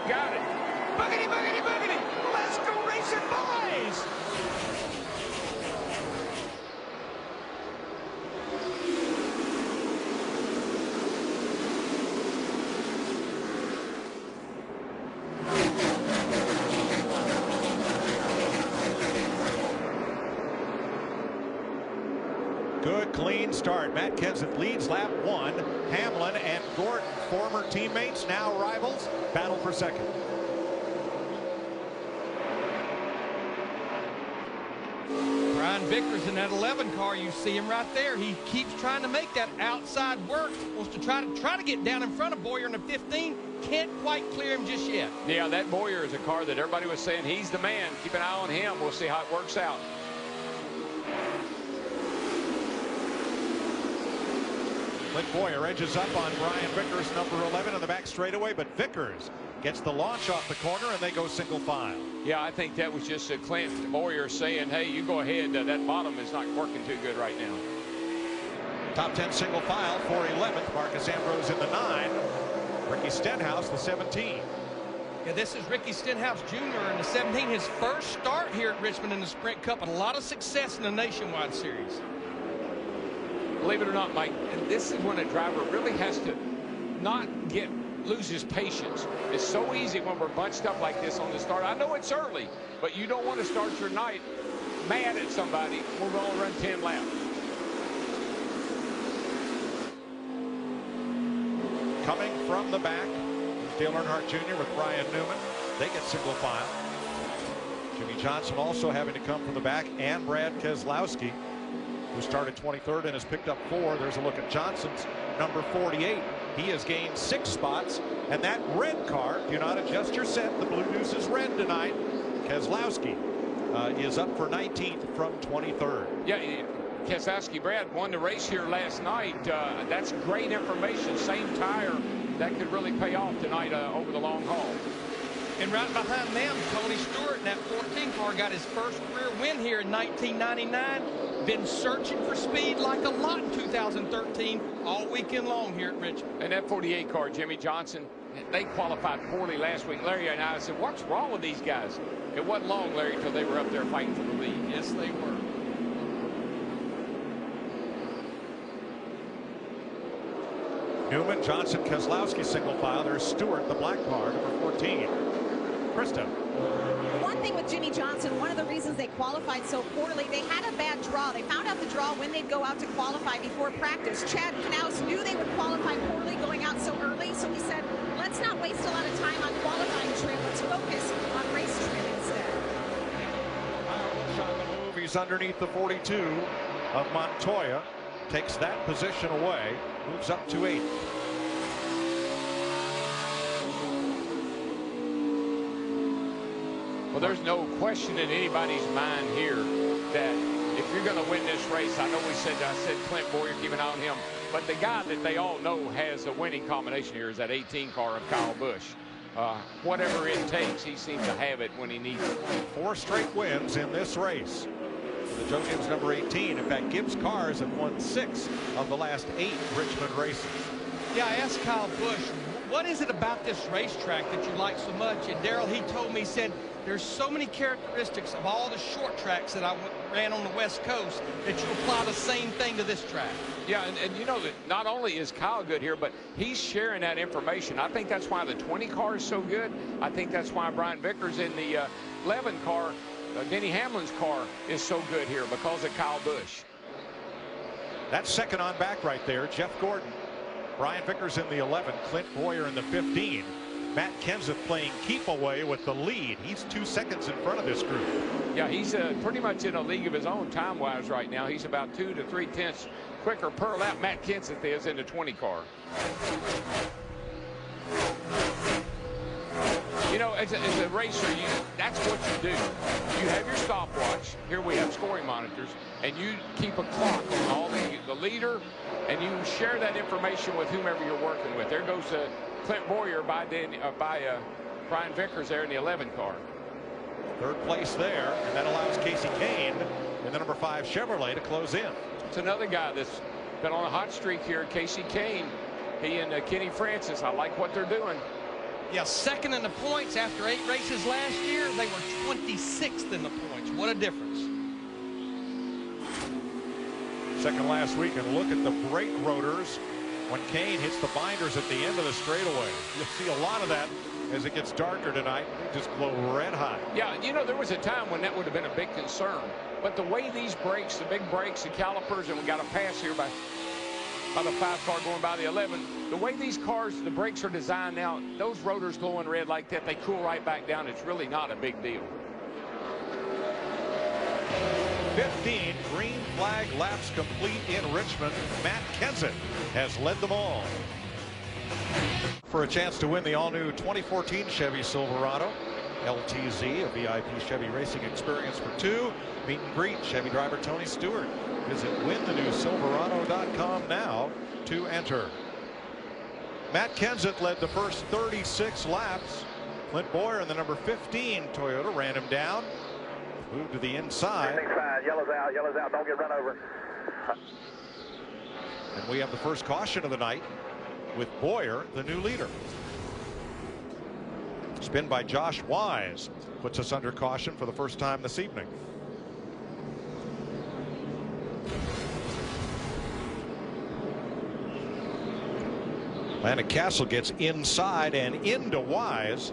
got it. Boogity, boogity, boogity. Let's go racing, boys. Good clean start. Matt Kenseth leads lap 1. Hamlin and Gordon, former teammates, now rivals, battle for second. Brian Vickers in that 11 car, you see him right there. He keeps trying to make that outside work. Wants to try to get down in front of Boyer in the 15. Can't quite clear him just yet. Yeah, that Boyer is a car that everybody was saying he's the man. Keep an eye on him. We'll see how it works out. Clint Boyer edges up on Brian Vickers, number 11, on the back straightaway, but Vickers gets the launch off the corner, and they go single file. Yeah, I think that was just Clint Boyer saying, hey, you go ahead. That bottom is not working too good right now. Top 10 single file for 11th. Marcus Ambrose in the 9. Ricky Stenhouse, the 17. Yeah, this is Ricky Stenhouse Jr. in the 17. His first start here at Richmond in the Sprint Cup, and a lot of success in the Nationwide Series. Believe it or not, Mike, and this is when a driver really has to not lose his patience. It's so easy when we're bunched up like this on the start. I know it's early, but you don't want to start your night mad at somebody. We're going to run 10 laps. Coming from the back, Dale Earnhardt Jr. with Ryan Newman. They get single file. Jimmy Johnson also having to come from the back, and Brad Keselowski, who started 23rd and has picked up 4. There's a look at Johnson's number 48. He has gained 6 spots, and that red car, do not adjust your set. The blue deuce is red tonight. Keselowski is up for 19th from 23rd. Yeah, Keselowski, Brad, won the race here last night. That's great information. Same tire. That could really pay off tonight over the long haul. And right behind them, Tony Stewart in that 14 car got his first career win here in 1999. Been searching for speed like a lot in 2013 all weekend long here at Richmond. And that 48 car, Jimmy Johnson, they qualified poorly last week. Larry and I said, what's wrong with these guys? It wasn't long, Larry, until they were up there fighting for the lead. Yes, they were. Newman, Johnson, Keselowski single file. There's Stewart, the black car, number 14. Krista. One thing with Jimmy Johnson, one of the reasons they qualified so poorly, they had a bad draw. They found out the draw when they'd go out to qualify before practice. Chad Knaus knew they would qualify poorly going out so early, so he said, let's not waste a lot of time on qualifying trim. Let's focus on race trim instead. On the move, he's underneath the 42 of Montoya. Takes that position away, moves up to 8th. Well, there's no question in anybody's mind here that if you're going to win this race, I said Clint Boyer, keep an eye on him, but the guy that they all know has a winning combination here is that 18 car of Kyle Busch. Whatever it takes, he seems to have it when he needs it. 4 straight wins in this race. The Joe Gibbs number 18. In fact, Gibbs cars have won 6 of the last 8 Richmond races. Yeah, I asked Kyle Busch, what is it about this racetrack that you like so much? And Darrell, he told me, he said, there's so many characteristics of all the short tracks that I ran on the West Coast that you apply the same thing to this track. Yeah, and you know that not only is Kyle good here, but he's sharing that information. I think that's why the 20 car is so good. I think that's why Brian Vickers in the 11 car, Denny Hamlin's car, is so good here because of Kyle Busch. That's second on back right there. Jeff Gordon, Brian Vickers in the 11, Clint Boyer in the 15. Matt Kenseth playing keep away with the lead. He's 2 seconds in front of this group. Yeah, he's pretty much in a league of his own time-wise right now. He's about 2 to 3 tenths quicker per lap. Matt Kenseth is in the 20 car. You know, as a racer, that's what you do. You have your stopwatch. Here we have scoring monitors, and you keep a clock on all the leader, and you share that information with whomever you're working with. There goes Clint Boyer by Brian Vickers there in the 11 car. 3rd place there, and that allows Casey Kane in the number 5 Chevrolet to close in. It's another guy that's been on a hot streak here, Casey Kane. He and Kenny Francis. I like what they're doing. Yeah, second in the points after 8 races last year. They were 26th in the points. What a difference. Second last week, and look at the brake rotors when Kane hits the binders at the end of the straightaway. You'll see a lot of that as it gets darker tonight. They just glow red hot. Yeah, you know, there was a time when that would have been a big concern. But the way these brakes, the big brakes, the calipers, and we got a pass here by the 5 car going by the 11. The way these cars, the brakes are designed now, those rotors glowing red like that, they cool right back down. It's really not a big deal. 15 green flag laps complete in Richmond. Matt Kenseth has led them all. For a chance to win the all-new 2014 Chevy Silverado LTZ, a VIP Chevy racing experience for 2. Meet and greet Chevy driver Tony Stewart. Visit winthenewsilverado.com now to enter. Matt Kenseth led the first 36 laps. Clint Boyer in the number 15 Toyota ran him down. Moved to the inside. Yellow's out, don't get run over. And we have the first caution of the night with Boyer, the new leader. Spin by Josh Wise puts us under caution for the first time this evening. Landon Castle gets inside and into Wise.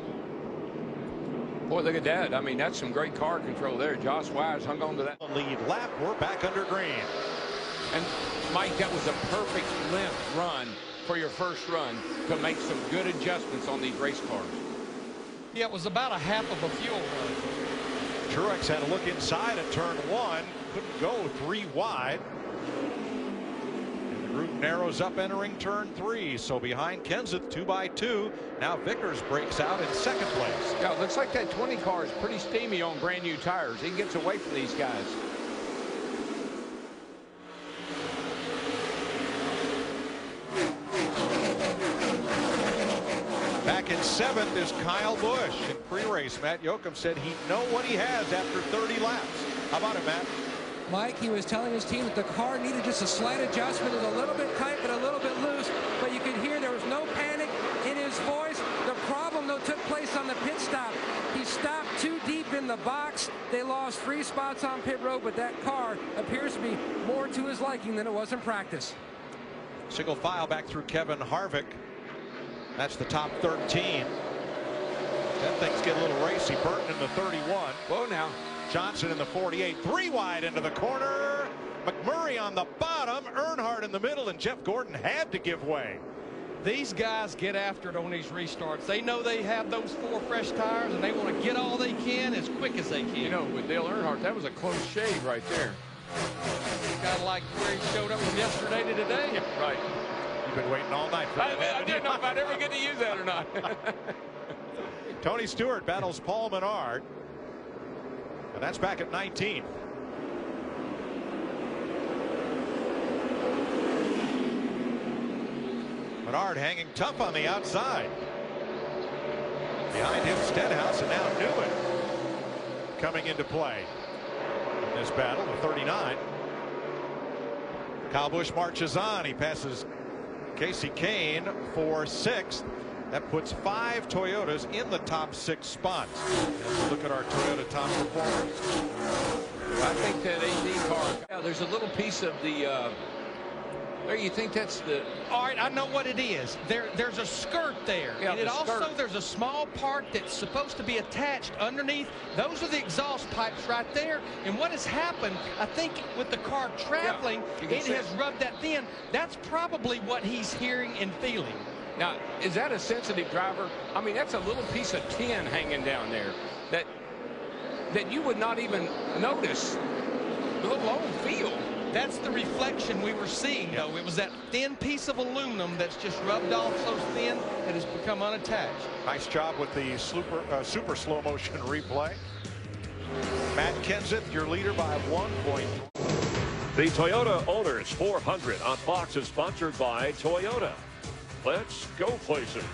Boy, look at that. I mean, that's some great car control there. Josh Wise hung on to that Lead lap. We're back under green. And Mike, that was a perfect length run for your first run to make some good adjustments on these race cars. Yeah, it was about a half of a fuel run. Truex had a look inside at turn 1. Couldn't go 3 wide. And the group narrows up entering turn 3. So behind Kenseth 2 by 2. Now Vickers breaks out in second place. Yeah, it looks like that 20 car is pretty steamy on brand new tires. He gets away from these guys. Back in 7th is Kyle Busch. In pre-race, Matt Yoakum said he'd know what he has after 30 laps. How about it, Matt? Mike, he was telling his team that the car needed just a slight adjustment. It was a little bit tight, but a little bit loose. But you could hear there was no panic in his voice. The problem, though, took place on the pit stop. He stopped too deep in the box. They lost 3 spots on pit road, but that car appears to be more to his liking than it was in practice. Single file back through Kevin Harvick. That's the top 13. Then things get a little racy. Burton in the 31. Whoa now. Johnson in the 48. 3 wide into the corner. McMurray on the bottom. Earnhardt in the middle. And Jeff Gordon had to give way. These guys get after it on these restarts. They know they have those 4 fresh tires, and they want to get all they can as quick as they can. You know, with Dale Earnhardt, that was a close shave right there. Kind of like where he showed up from yesterday to today. Yeah, right. You've been waiting all night for that. I didn't know if I'd ever get to use that or not. Tony Stewart battles Paul Menard. And that's back at 19. Menard hanging tough on the outside. Behind him, Stenhouse, and now Newman coming into play in this battle, the 39. Kyle Busch marches on. He passes Casey Kane for 6th. That puts 5 Toyotas in the top 6 spots. Let's look at our Toyota top performers. I think that AD car, yeah, there's a little piece of the there, you think that's the... All right, I know what it is. There's a skirt there. Yeah, and it the also, skirt. there's a small part that's supposed to be attached underneath. Those are the exhaust pipes right there. And what has happened, I think, with the car traveling, it has rubbed that thin. That's probably what he's hearing and feeling. Now, is that a sensitive driver? I mean, that's a little piece of tin hanging down there that you would not even notice, let alone feel. That's the reflection we were seeing, though. It was that thin piece of aluminum that's just rubbed off so thin that has become unattached. Nice job with the super slow motion replay. Matt Kenseth, your leader by 1 point. The Toyota Owners 400 on Fox is sponsored by Toyota. Let's go places.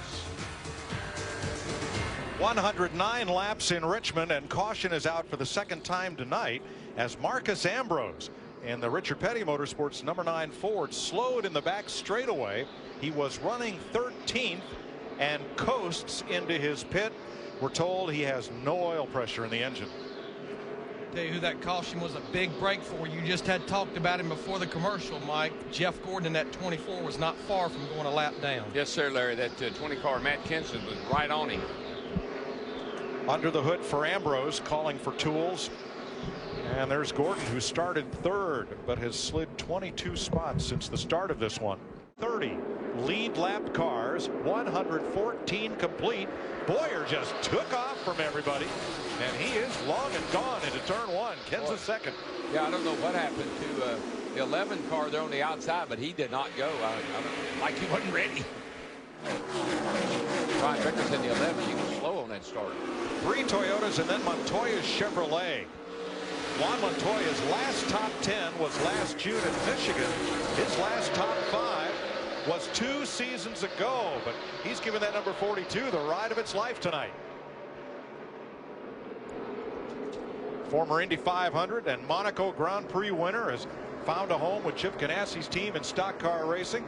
109 laps in Richmond, and caution is out for the 2nd time tonight as Marcus Ambrose and the Richard Petty Motorsports #9 Ford slowed in the back straightaway. He was running 13th and coasts into his pit. We're told he has no oil pressure in the engine. Tell you who that caution was a big break for. You just had talked about him before the commercial, Mike. Jeff Gordon in that 24 was not far from going a lap down. Yes, sir, Larry. That 20 car, Matt Kenseth, was right on him. Under the hood for Ambrose, calling for tools. And there's Gordon, who started third, but has slid 22 spots since the start of this one. 30 lead lap cars, 114 complete. Boyer just took off from everybody, and he is long and gone into turn one. Kenseth second. Yeah, I don't know what happened to the 11 car there on the outside, but he did not go. Like he wasn't ready. Ryan Vickers in the 11. He was slow on that start. 3 Toyotas and then Montoya's Chevrolet. Juan Montoya's last top 10 was last June in Michigan. His last top 5 was 2 seasons ago, but he's given that number 42 the ride of its life tonight. Former Indy 500 and Monaco Grand Prix winner has found a home with Chip Ganassi's team in stock car racing,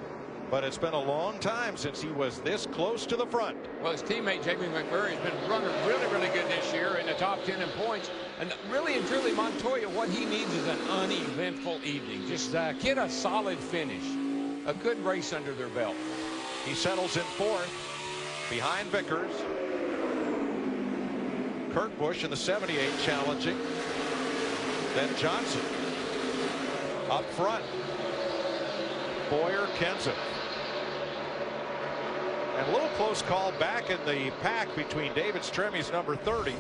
but it's been a long time since he was this close to the front. Well, his teammate Jamie McMurray has been running really good this year in the top 10 in points. And really and truly, Montoya, what he needs is an uneventful evening. Just get a solid finish, a good race under their belt. He settles in 4th behind Vickers. Kurt Busch in the 78 challenging. Then Johnson up front. Boyer, Kenseth. And a little close call back in the pack between David Stremmy's number 30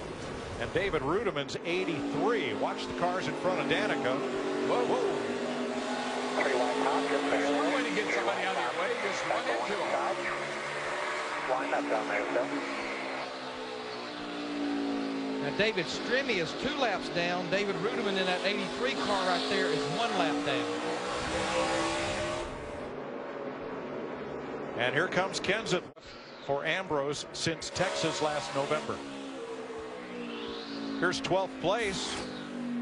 and David Rudiman's 83. Watch the cars in front of Danica. Whoa, whoa. There's one way to get somebody out of your way. Just run into them. Line up down there, Phil. Now David Stremme is 2 laps down. David Rudiman in that 83 car right there is 1 lap down. And here comes Kenseth for Ambrose since Texas last November. Here's 12th place.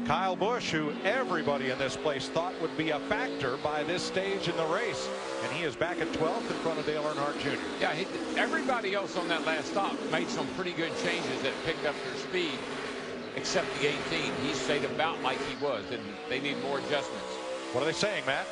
Kyle Busch, who everybody in this place thought would be a factor by this stage in the race. And he is back at 12th in front of Dale Earnhardt Jr. Yeah, everybody else on that last stop made some pretty good changes that picked up their speed, except the 18. He stayed about like he was, and they need more adjustments. What are they saying, Matt?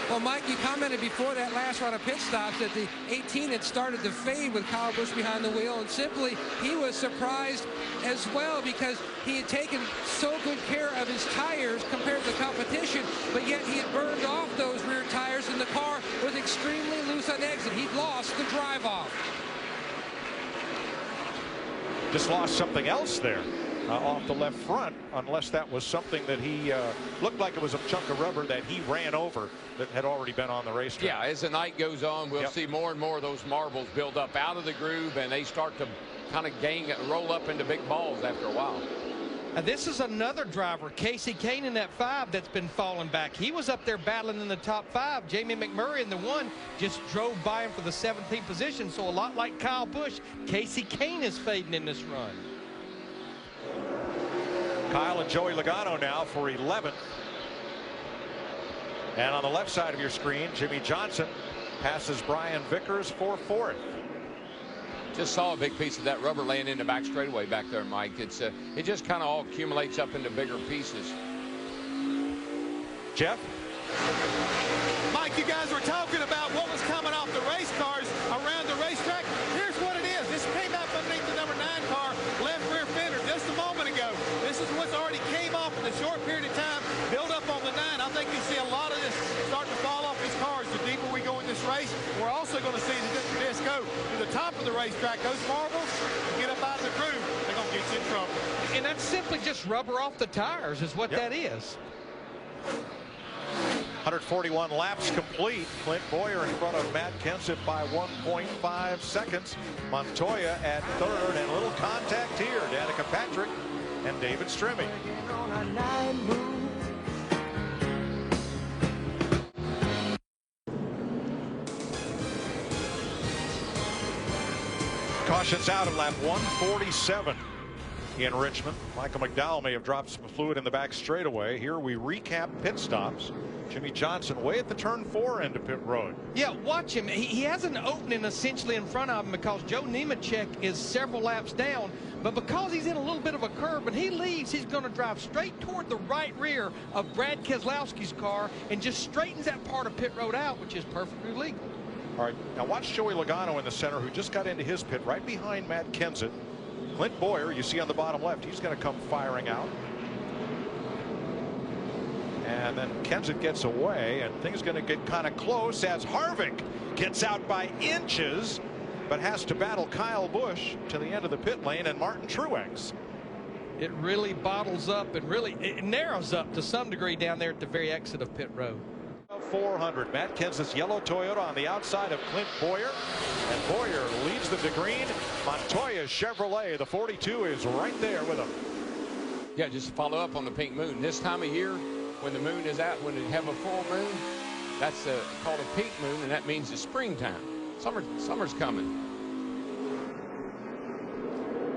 Well, Mike, you commented before that last round of pit stops that the 18 had started to fade with Kyle Busch behind the wheel, and simply he was surprised as well because he had taken so good care of his tires compared to the competition, but yet he had burned off those rear tires and the car was extremely loose on exit. He'd lost the drive off. Just lost something else there. Off the left front, unless that was something that he looked like it was a chunk of rubber that he ran over that had already been on the racetrack. Yeah, as the night goes on, we'll see more and more of those marbles build up out of the groove, and they start to kind of roll up into big balls after a while. And this is another driver, Casey Kane in that 5 that's been falling back. He was up there battling in the top 5. Jamie McMurray in the 1 just drove by him for the 17th position. So a lot like Kyle Busch, Casey Kane is fading in this run. Kyle and Joey Logano now for 11th. And on the left side of your screen, Jimmy Johnson passes Brian Vickers for 4th. Just saw a big piece of that rubber laying in the back straightaway back there, Mike. It just kind of all accumulates up into bigger pieces. Jeff? Mike, you guys were talking about what was coming off the race cars around the racetrack. Here's what it is. This came up underneath the number 9 car, left rear fender, just a moment ago. This is what's already came off in a short period of time, build up on the 9. I think you see a lot of this starting to fall off these cars the deeper we go in this race. We're also going to see this go to the top of the racetrack. Those marbles get up out of the groove. They're going to get you in trouble. And that's simply just rubber off the tires is what that is. 141 laps complete. Clint Boyer in front of Matt Kenseth by 1.5 seconds. Montoya at 3rd, and a little contact here. Danica Patrick and David Stremme. Caution's out at lap 147. in Richmond. Michael McDowell may have dropped some fluid in the back straightaway. Here we recap pit stops. Jimmy Johnson way at the turn 4 end of pit road. Yeah, watch him. He has an opening essentially in front of him because Joe Nemechek is several laps down. But because he's in a little bit of a curve, when he leaves, he's going to drive straight toward the right rear of Brad Keselowski's car and just straightens that part of pit road out, which is perfectly legal. All right, now watch Joey Logano in the center, who just got into his pit right behind Matt Kenseth. Clint Boyer, you see on the bottom left, he's going to come firing out. And then Kenseth gets away, and things going to get kind of close as Harvick gets out by inches, but has to battle Kyle Busch to the end of the pit lane and Martin Truex. It really bottles up and really it narrows up to some degree down there at the very exit of pit road. 400. Matt Kenseth's yellow Toyota on the outside of Clint Boyer, and Boyer leads them to green. Montoya's Chevrolet, the 42, is right there with him. Yeah, just follow up on the pink moon. This time of year, when the moon is out, when you have a full moon, that's called a pink moon, and that means it's springtime. Summer's coming.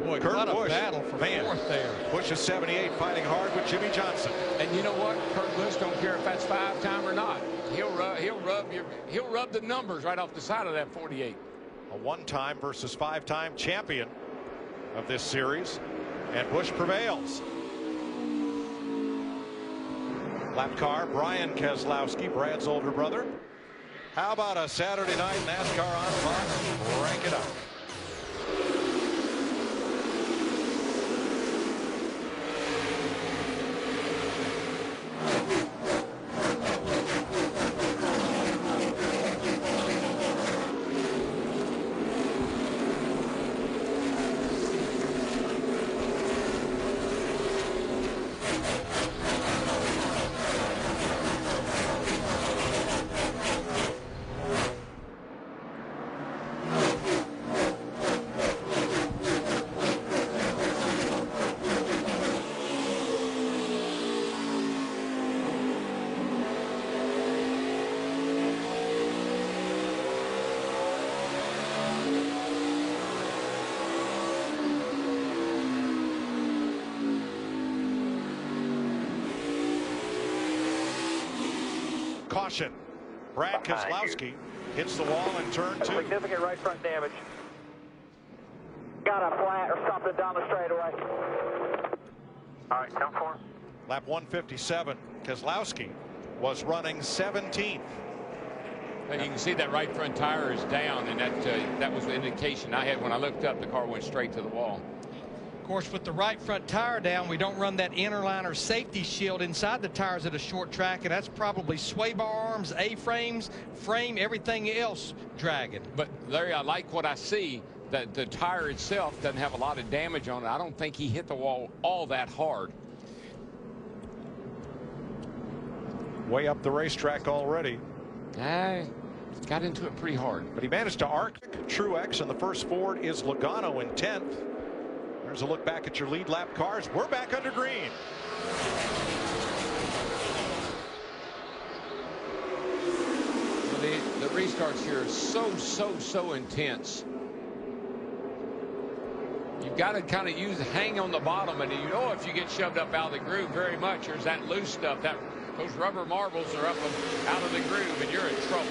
Boy, Kurt what a Busch, battle for fourth there. Busch is 78, fighting hard with Jimmy Johnson. And you know what? Kurt Busch don't care if that's 5-time or not. He'll rub the numbers right off the side of that 48. A 1-time versus 5-time champion of this series, and Busch prevails. Lap car, Brian Keselowski, Brad's older brother. How about a Saturday night NASCAR on Fox? Rank it up. Caution. Brad Keselowski hits the wall in turn 2. Significant right front damage. Got a flat or something down the straightaway. All right, 10-4. Lap 157. Keselowski was running 17th. And you can see that right front tire is down, and that was the indication I had when I looked up. The car went straight to the wall. Of course, with the right front tire down, we don't run that interliner safety shield inside the tires at a short track, and that's probably sway bar arms, A-frames, frame, everything else dragging. But Larry, I like what I see. That the tire itself doesn't have a lot of damage on it. I don't think he hit the wall all that hard. Way up the racetrack already. Got into it pretty hard. But he managed to arc Truex, and the first Ford is Logano in 10th. There's a look back at your lead lap cars. We're back under green. The restarts here are so intense. You've got to kind of hang on the bottom, and you know if you get shoved up out of the groove very much, there's that loose stuff. Those rubber marbles are up out of the groove, and you're in trouble.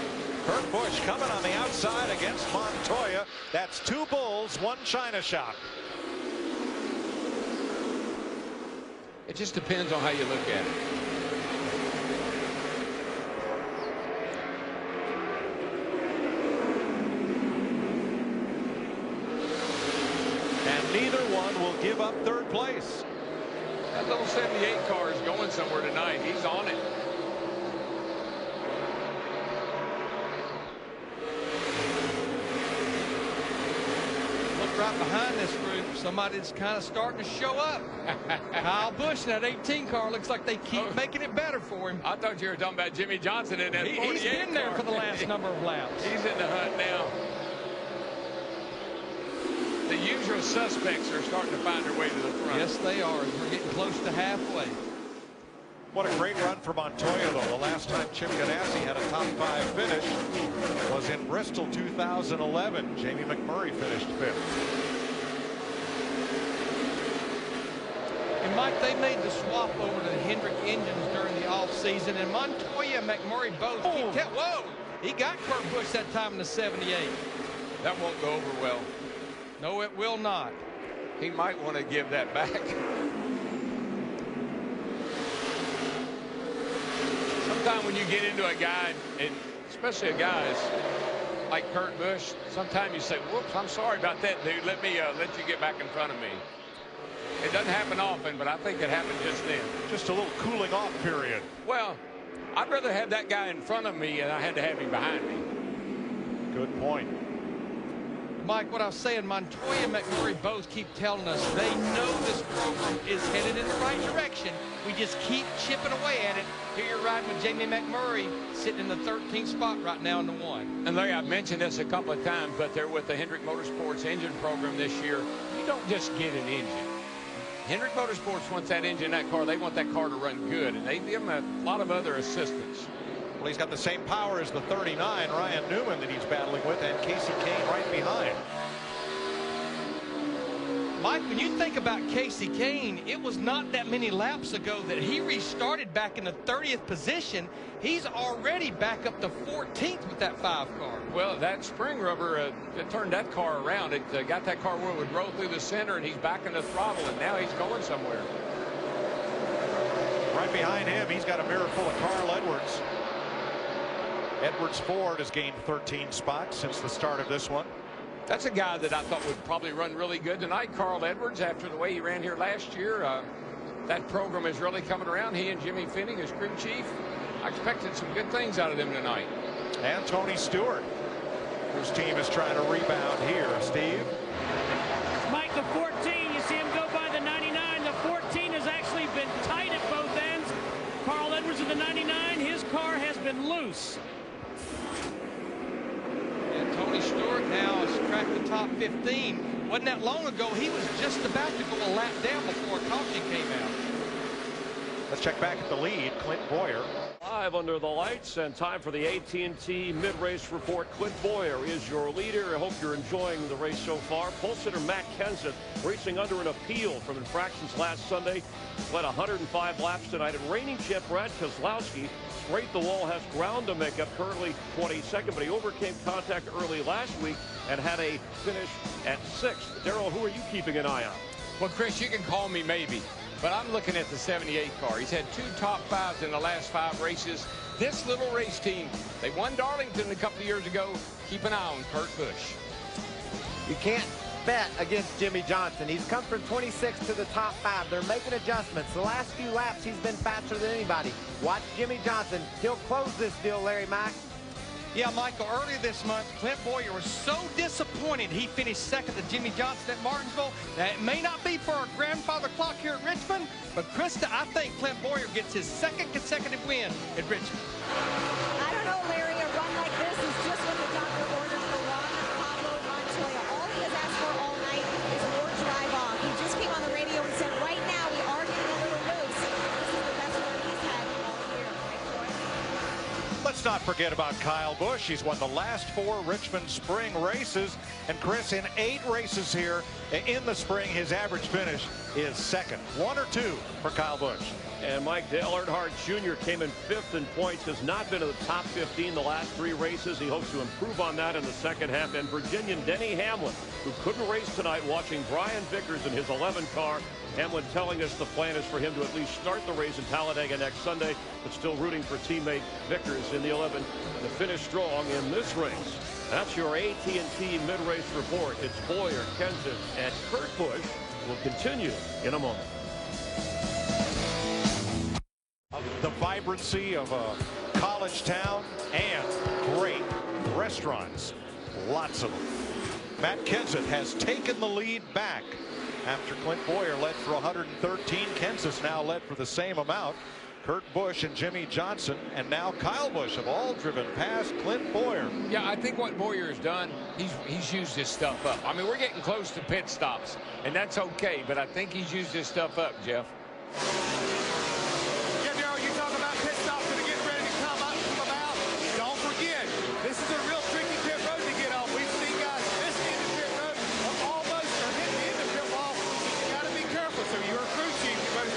Kurt Busch coming on the outside against Montoya. That's 2 bulls, 1 china shop. It just depends on how you look at it. And neither one will give up 3rd place. That little 78 car is going somewhere tonight. He's on it. Look right behind this group. Somebody's kind of starting to show up. Kyle Busch in that 18 car looks like they keep making it better for him. I thought you were talking about Jimmy Johnson in that 48 He's been there for the last number of laps. He's in the hunt now. The usual suspects are starting to find their way to the front. Yes, they are. We're getting close to halfway. What a great run for Montoya, though. The last time Chip Ganassi had a top 5 finish was in Bristol 2011. Jamie McMurray finished 5th. Mike, they made the swap over to the Hendrick engines during the offseason, and Montoya and McMurray both whoa! He got Kurt Busch that time in the 78. That won't go over well. No, it will not. He might want to give that back. Sometimes when you get into a guy, and especially a guy like Kurt Busch, sometimes you say, whoops, I'm sorry about that, dude. Let me let you get back in front of me. It doesn't happen often, but I think it happened just then. Just a little cooling off period. Well, I'd rather have that guy in front of me than I had to have him behind me. Good point. Mike, what I was saying, Montoya and McMurray both keep telling us they know this program is headed in the right direction. We just keep chipping away at it. Here you're riding with Jamie McMurray sitting in the 13th spot right now in the 1. And Larry, I've mentioned this a couple of times, but they're with the Hendrick Motorsports engine program this year. You don't just get an engine. Hendrick Motorsports wants that engine in that car. They want that car to run good, and they give him a lot of other assistance. Well, he's got the same power as the 39, Ryan Newman, that he's battling with, and Casey Kane right behind. Mike, when you think about Casey Kane, it was not that many laps ago that he restarted back in the 30th position. He's already back up to 14th with that 5 car. Well, that spring rubber, it turned that car around. It got that car where it would roll through the center, and he's back in the throttle, and now he's going somewhere. Right behind him, he's got a mirror full of Carl Edwards. Edwards Ford has gained 13 spots since the start of this one. That's a guy that I thought would probably run really good tonight, Carl Edwards, after the way he ran here last year. That program is really coming around. He and Jimmy Finning, his crew chief, I expected some good things out of them tonight. And Tony Stewart, whose team is trying to rebound here. Steve? Mike, the 14, you see him go by the 99. The 14 has actually been tight at both ends. Carl Edwards of the 99, his car has been loose. And Tony Stewart now has cracked the top 15. Wasn't that long ago, he was just about to go a lap down before a caution came out. Let's check back at the lead. Clint Boyer. Live under the lights, and time for the AT&T mid-race report. Clint Boyer is your leader. I hope you're enjoying the race so far. Pole sitter Matt Kenseth racing under an appeal from infractions last Sunday. Led 105 laps tonight. And reigning champ Brad Keselowski straight the wall, has ground to make up, currently 22nd, but he overcame contact early last week and had a finish at 6th. Darrell, who are you keeping an eye on? Well, Chris, you can call me maybe, but I'm looking at the 78 car. He's had 2 top 5s in the last 5 races. This little race team, they won Darlington a couple of years ago. Keep an eye on Kurt Busch. You can't bet against Jimmy Johnson. He's come from 26 to the top 5. They're making adjustments. The last few laps, he's been faster than anybody. Watch Jimmy Johnson. He'll close this deal, Larry Mack. Yeah, Michael, earlier this month, Clint Boyer was so disappointed he finished second to Jimmy Johnson at Martinsville. Now, it may not be for our grandfather clock here at Richmond, but Krista, I think Clint Boyer gets his 2nd consecutive win at Richmond. I don't know, Larry. A run like this is just what the doctor ordered for Juan Pablo Montoya. All he has asked for all night is more drive off. He just came on the radio and said, right now we are getting a little loose. This is the best run he's had all year, right, Troy? Let's not forget about Kyle Busch. He's won the last 4 Richmond Spring races. And Chris, in 8 races here in the spring, his average finish is 2nd. 1 or 2 for Kyle Busch. And Mike Dale Earnhardt Jr. came in 5th in points, has not been in the top 15 the last 3 races. He hopes to improve on that in the second half. And Virginian Denny Hamlin, who couldn't race tonight, watching Brian Vickers in his 11 car. Hamlin telling us the plan is for him to at least start the race in Talladega next Sunday, but still rooting for teammate Vickers in the 11 to finish strong in this race. That's your AT&T mid-race report. It's Boyer, Kenseth, and Kurt Busch. Will continue in a moment. The vibrancy of a college town and great restaurants. Lots of them. Matt Kenseth has taken the lead back after Clint Boyer led for 113. Kenseth now led for the same amount. Kurt Busch and Jimmy Johnson and now Kyle Busch have all driven past Clint Boyer. Yeah, I think what Boyer has done, he's used his stuff up. I mean, we're getting close to pit stops, and that's okay, but I think he's used his stuff up, Jeff. Yeah, Darrell, you talk about pit stops that are getting ready to come about. Don't forget, this is a real tricky pit road to get on. We've seen guys miss the end of pit road almost or hit the end of pit wall. You got to be careful. So you're a crew chief. You better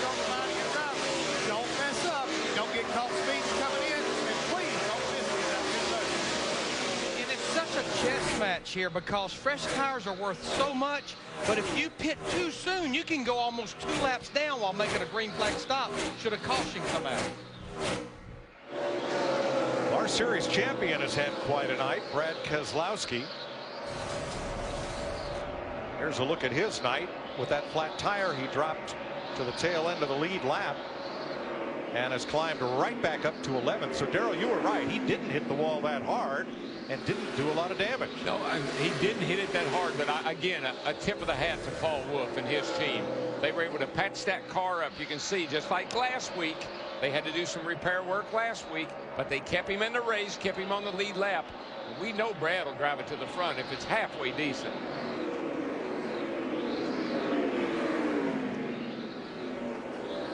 match here because fresh tires are worth so much, but if you pit too soon, you can go almost 2 laps down while making a green flag stop should a caution come out. Our series champion has had quite a night, Brad Keselowski. Here's a look at his night. With that flat tire, he dropped to the tail end of the lead lap and has climbed right back up to 11th. So, Darrell, you were right. He didn't hit the wall that hard and didn't do a lot of damage. No, he didn't hit it that hard, but again, a tip of the hat to Paul Wolfe and his team. They were able to patch that car up. You can see, just like last week, they had to do some repair work last week, but they kept him in the race, kept him on the lead lap. We know Brad will drive it to the front if it's halfway decent.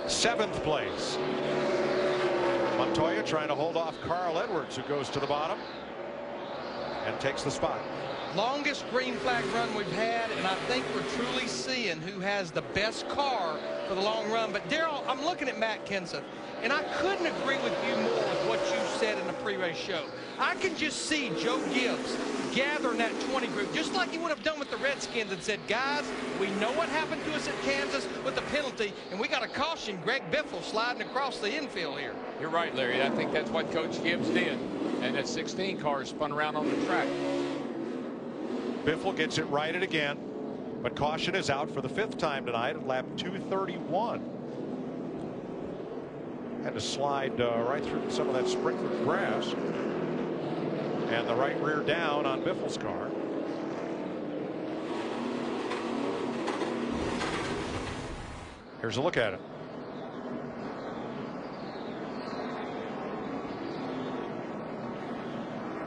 Seventh place. Montoya trying to hold off Carl Edwards, who goes to the bottom and takes the spot. Longest green flag run we've had, and I think we're truly seeing who has the best car for the long run. But Darrell, I'm looking at Matt Kenseth, and I couldn't agree with you more with what you said in the pre-race show. I can just see Joe Gibbs gathering that 20 group, just like he would have done with the Redskins, and said, guys, we know what happened to us at Kansas with the penalty, and we got to caution Greg Biffle sliding across the infield here. You're right, Larry. I think that's what Coach Gibbs did. And that 16 car spun around on the track. Biffle gets it righted again, but caution is out for the 5th time tonight at lap 231. Had to slide right through some of that sprinkled grass. And the right rear down on Biffle's car. Here's a look at it.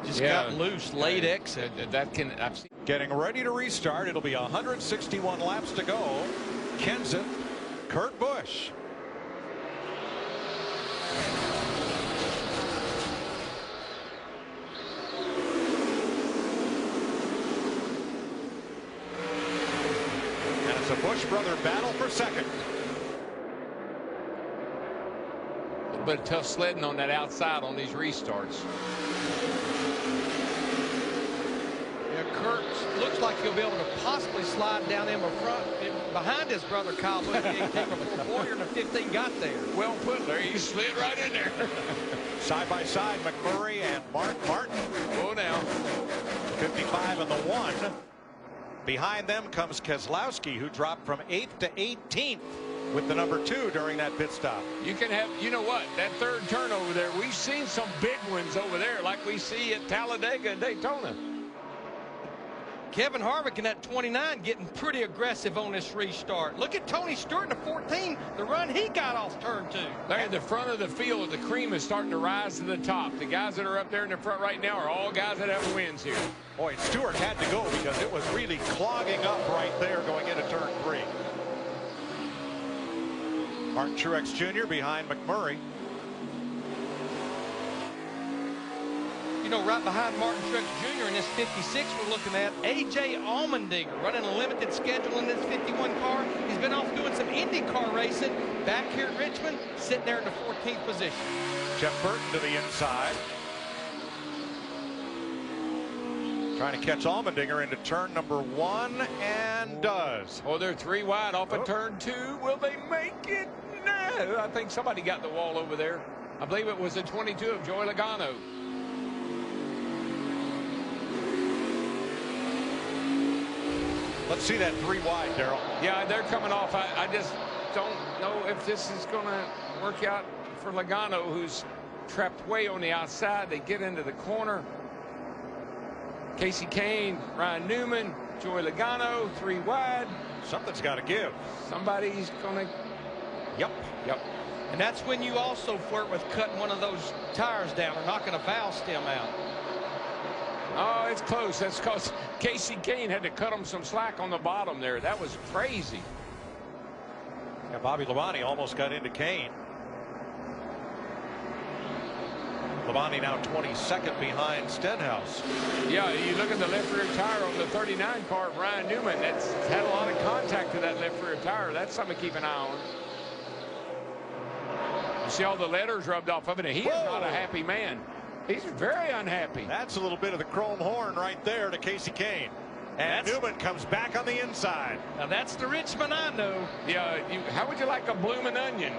Just got loose, late exit. I've seen. Getting ready to restart. It'll be 161 laps to go. Kenseth, Kurt Busch. And it's a Busch brother battle for second. A little bit of tough sledding on that outside on these restarts. Kurt looks like he'll be able to possibly slide down in the front behind his brother Kyle Busch. He came before Boyer and the 15 got there. Well put, Larry. He slid right in there. Side by side, McMurray and Mark Martin. Oh, now. 55 and the 1. Behind them comes Keselowski, who dropped from 8th to 18th with the number 2 during that pit stop. You can have, you know what, that third turn over there, we've seen some big ones over there like we see at Talladega and Daytona. Kevin Harvick in that 29 getting pretty aggressive on this restart. Look at Tony Stewart in the 14, the run he got off turn 2. Larry, the front of the field, the cream is starting to rise to the top. The guys that are up there in the front right now are all guys that have wins here. Boy, Stewart had to go because it was really clogging up right there going into turn 3. Martin Truex Jr. behind McMurray. You know, right behind Martin Truex Jr. in this 56 we're looking at, A.J. Allmendinger running a limited schedule in this 51 car. He's been off doing some IndyCar racing back here at Richmond, sitting there in the 14th position. Jeff Burton to the inside. Trying to catch Allmendinger into turn number 1 and does. Oh, they're 3 wide off of turn 2. Will they make it? No. I think somebody got the wall over there. I believe it was the 22 of Joey Logano. Let's see that 3 wide, Darrell. Yeah, they're coming off. I just don't know if this is going to work out for Logano, who's trapped way on the outside. They get into the corner. Casey Kane, Ryan Newman, Joey Logano, 3 wide. Something's got to give. Somebody's going to. Yep. And that's when you also flirt with cutting one of those tires down or knocking a valve stem out. Oh, it's close. That's because Casey Kane had to cut him some slack on the bottom there. That was crazy. Yeah, Bobby Labonte almost got into Kane. Labonte now 22nd behind Stenhouse. Yeah, you look at the left rear tire on the 39 car of Ryan Newman. That's had a lot of contact to that left rear tire. That's something to keep an eye on. You see all the letters rubbed off of it, and he is not a happy man. He's very unhappy. That's a little bit of the chrome horn right there to Casey Kane. And Newman comes back on the inside. Now that's the Richmond I know. Yeah, how would you like a bloomin' onion?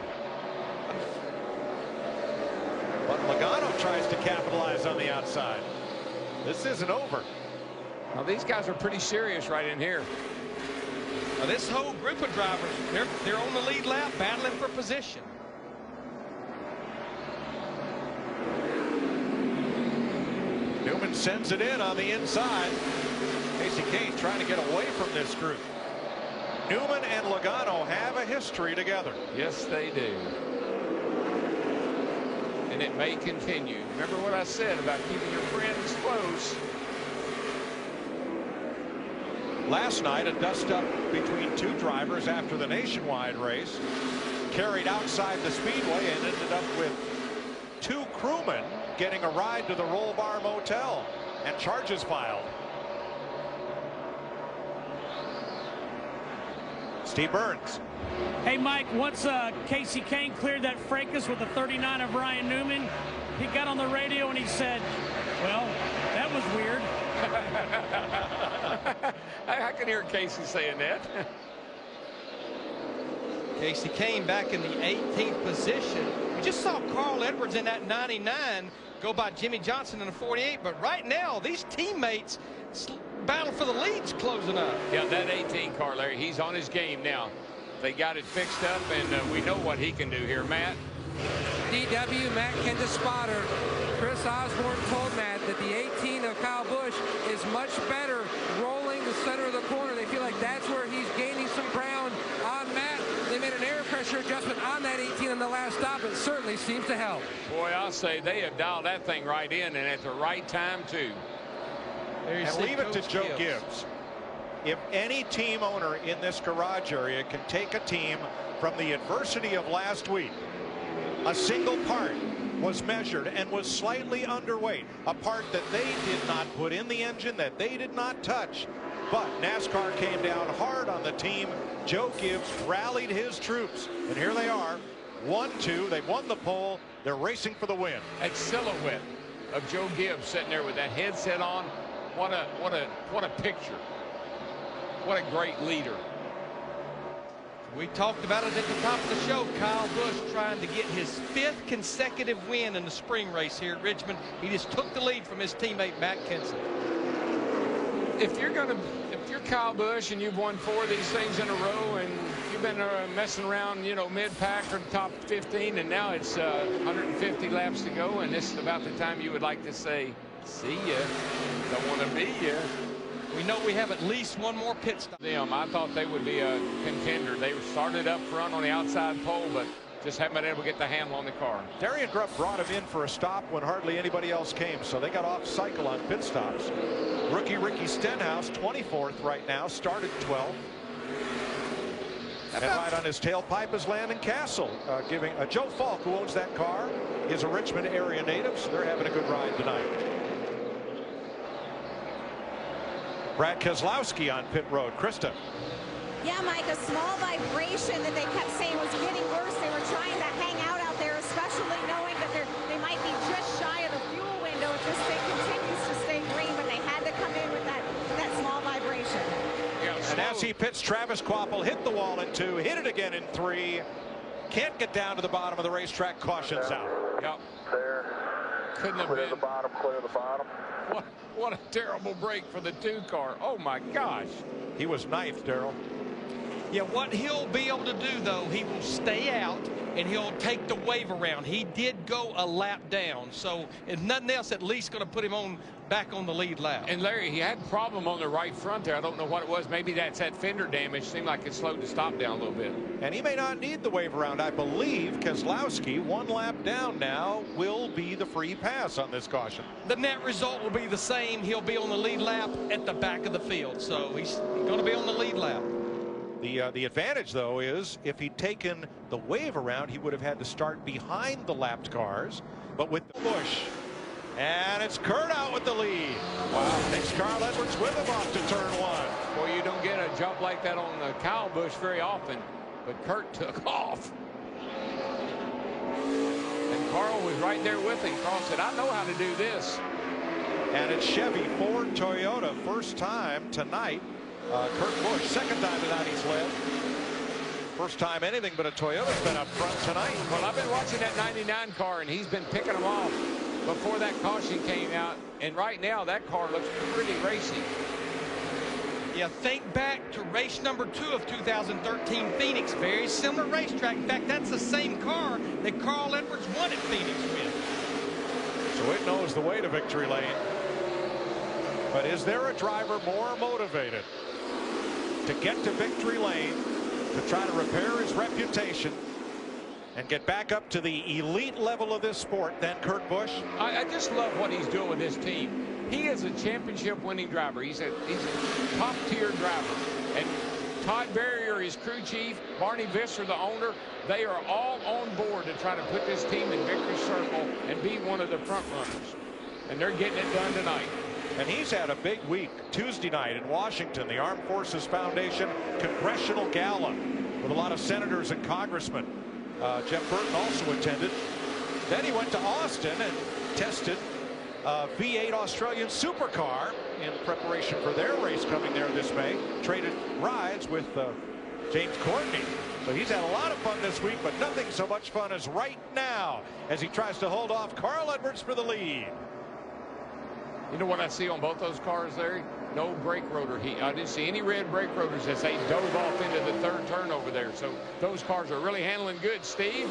But Logano tries to capitalize on the outside. This isn't over. Well, these guys are pretty serious right in here. Now this whole group of drivers, they're on the lead lap battling for position. Newman sends it in on the inside. Casey Kane trying to get away from this group. Newman and Logano have a history together. Yes, they do. And it may continue. Remember what I said about keeping your friends close. Last night, a dust-up between two drivers after the nationwide race. Carried outside the speedway and ended up with two crewmen getting a ride to the Roll Bar Motel and charges filed. Steve Burns. Hey, Mike, once Casey Kane cleared that fracas with the 39 of Ryan Newman, he got on the radio and he said, well, that was weird. I can hear Casey saying that. Casey Kane back in the 18th position. We just saw Carl Edwards in that 99 go by Jimmy Johnson in the 48, but right now these teammates battle for the leads closing up. Yeah, that 18 car, Larry, he's on his game now. They got it fixed up, and we know what he can do here. Matt? DW, Matt Kenda spotter. Chris Osborne told Matt that the 18 of Kyle Busch is much better rolling the center of the corner. They feel like that's where he's gaining some ground on Matt. They made an air pressure adjustment on that 18 in the last stop. It certainly seems to help. Boy, I'll say they have dialed that thing right in, and at the right time, too. And leave it to Joe Gibbs. If any team owner in this garage area can take a team from the adversity of last week, a single part was measured and was slightly underweight, a part that they did not put in the engine, that they did not touch. But NASCAR came down hard on the team. Joe Gibbs rallied his troops, and here they are, 1-2. They've won the pole. They're racing for the win. That silhouette of Joe Gibbs sitting there with that headset on. What a picture. What a great leader. We talked about it at the top of the show. Kyle Busch trying to get his 5th consecutive win in the spring race here at Richmond. He just took the lead from his teammate Matt Kenseth. If you're Kyle Busch and you've won 4 of these things in a row, and you've been messing around, you know, mid-pack or top 15, and now it's 150 laps to go, and this is about the time you would like to say, see ya, don't want to be ya. We know we have at least one more pit stop. I thought they would be a contender. They started up front on the outside pole, but just haven't been able to get the handle on the car. Darian Grubb brought him in for a stop when hardly anybody else came, so they got off cycle on pit stops. Rookie Ricky Stenhouse, 24th right now, started 12th. And right on his tailpipe is Landon Castle, giving Joe Falk, who owns that car, is a Richmond area native, so they're having a good ride tonight. Brad Keselowski on pit road. Krista. Yeah, Mike, a small vibration that they kept saying was getting worse. They were trying to hang out there, especially knowing that they might be just shy of the fuel window if this thing continues to stay green, but they had to come in with that small vibration. Yeah, and as he pits, Travis Kvapil hit the wall in 2, hit it again in 3. Can't get down to the bottom of the racetrack. Caution's out. Yep. There. Couldn't have Clear been. the bottom, clear the bottom. What a terrible break for the 2 car. Oh, my gosh. He was 9th, Darrell. Yeah, what he'll be able to do, though, he will stay out and he'll take the wave around. He did go a lap down, so if nothing else, at least going to put him back on the lead lap. And Larry, he had a problem on the right front there. I don't know what it was. Maybe that's that fender damage. Seemed like it slowed the stop down a little bit. And he may not need the wave around. I believe Keselowski, 1 lap down now, will be the free pass on this caution. The net result will be the same. He'll be on the lead lap at the back of the field, so he's going to be on the lead lap. The advantage, though, is if he'd taken the wave around, he would have had to start behind the lapped cars. But with the Busch, and it's Kurt out with the lead. Wow, takes Carl Edwards with him off to turn 1. Boy, you don't get a jump like that on Kyle Busch very often, but Kurt took off. And Carl was right there with him. Carl said, I know how to do this. And it's Chevy, Ford, Toyota. First time tonight. Kurt Busch, second time tonight he's led. First time anything but a Toyota's been up front tonight. Well, I've been watching that 99 car, and he's been picking them off before that caution came out. And right now, that car looks pretty racy. Yeah, think back to race number 2 of 2013 Phoenix. Very similar racetrack. In fact, that's the same car that Carl Edwards won at Phoenix with. So it knows the way to victory lane. But is there a driver more motivated to get to victory lane, to try to repair his reputation and get back up to the elite level of this sport than Kurt Busch? I just love what he's doing with his team. He is a championship winning driver. He's a top tier driver. And Todd Berrier, his crew chief, Barney Visser, the owner, they are all on board to try to put this team in victory circle and be one of the front runners. And they're getting it done tonight. And he's had a big week. Tuesday night in Washington, the Armed Forces Foundation Congressional Gala with a lot of senators and congressmen. Jeff Burton also attended. Then he went to Austin and tested a V8 Australian supercar in preparation for their race coming there this May. Traded rides with James Courtney. So he's had a lot of fun this week, but nothing so much fun as right now as he tries to hold off Carl Edwards for the lead. You know what I see on both those cars there? No brake rotor heat. I didn't see any red brake rotors as they dove off into the third turn over there. So those cars are really handling good, Steve.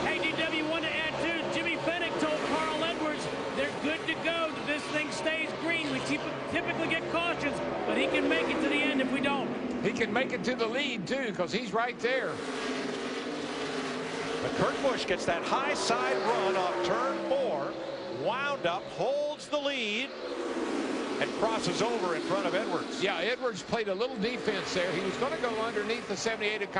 Hey, DW, want to add too, Jimmy Fennick told Carl Edwards they're good to go. This thing stays green. We typically get cautions, but he can make it to the end if we don't. He can make it to the lead, too, because he's right there. But Kurt Busch gets that high side run off turn 4. Wound up, holds the lead, and crosses over in front of Edwards. Yeah, Edwards played a little defense there. He was going to go underneath the 78 of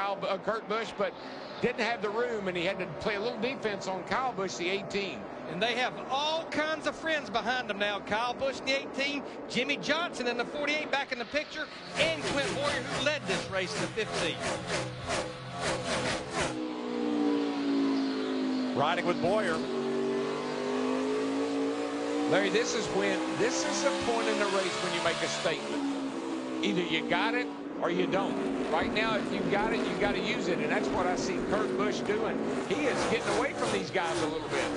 Kurt Busch, but didn't have the room, and he had to play a little defense on Kyle Busch, the 18. And they have all kinds of friends behind them now. Kyle Busch in the 18, Jimmy Johnson in the 48 back in the picture, and Clint Boyer, who led this race in the 15. Riding with Boyer. Larry, this is the point in the race when you make a statement. Either you got it or you don't. Right now, if you got it, you got to use it, and that's what I see Kurt Busch doing. He is getting away from these guys a little bit.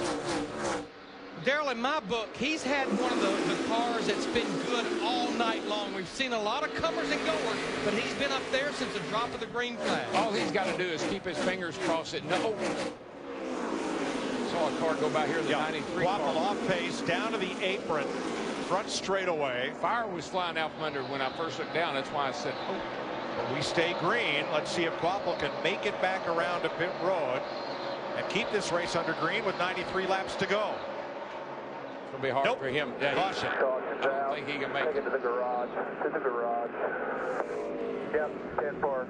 Darrell, in my book, he's had one of the cars that's been good all night long. We've seen a lot of comers and goers, but he's been up there since the drop of the green flag. All he's got to do is keep his fingers crossed. No. Saw a car go by here, the 93 car. Waffle off pace, down to the apron, front straightaway. Fire was flying out from under when I first looked down. That's why I said, oh. But we stay green. Let's see if Quapple can make it back around to pit road and keep this race under green with 93 laps to go. It's going to be hard for him. Yeah, caution. I don't think he can make it. To the garage. To the garage. Yep, 10-4.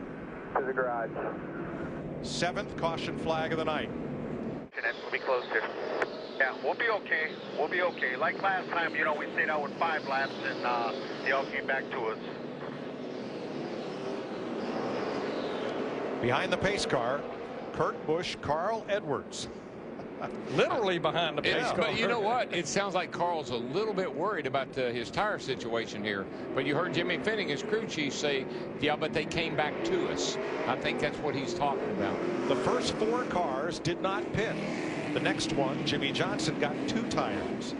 To the garage. 7th caution flag of the night. We'll be close here. Yeah, we'll be okay. We'll be okay. Like last time, you know, we stayed out with 5 laps and they all came back to us. Behind the pace car, Kurt Busch, Carl Edwards. Literally behind the pace car. But you know what? It sounds like Carl's a little bit worried about his tire situation here. But you heard Jimmy Fenning, his crew chief, say, yeah, but they came back to us. I think that's what he's talking about. The first 4 cars did not pit. The next one, Jimmy Johnson, got 2 tires.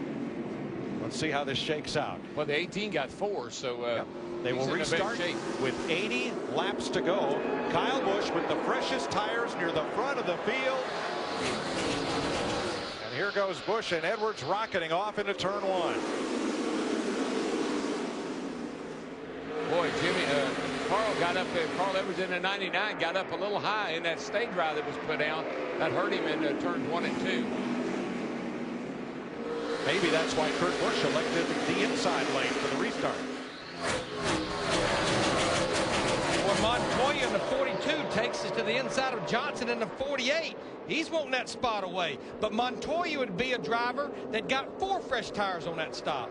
Let's see how this shakes out. Well, the 18 got 4, so they will restart with 80 laps to go. Kyle Busch with the freshest tires near the front of the field. And here goes Busch and Edwards rocketing off into turn 1. Boy, Carl got up there. Carl Edwards in the 99 got up a little high in that stay drive that was put down. That hurt him in turns 1 and 2. Maybe that's why Kurt Busch elected the inside lane for the restart. Well, Montoya in the 42 takes us to the inside of Johnson in the 48. He's wanting that spot away. But Montoya would be a driver that got 4 fresh tires on that stop.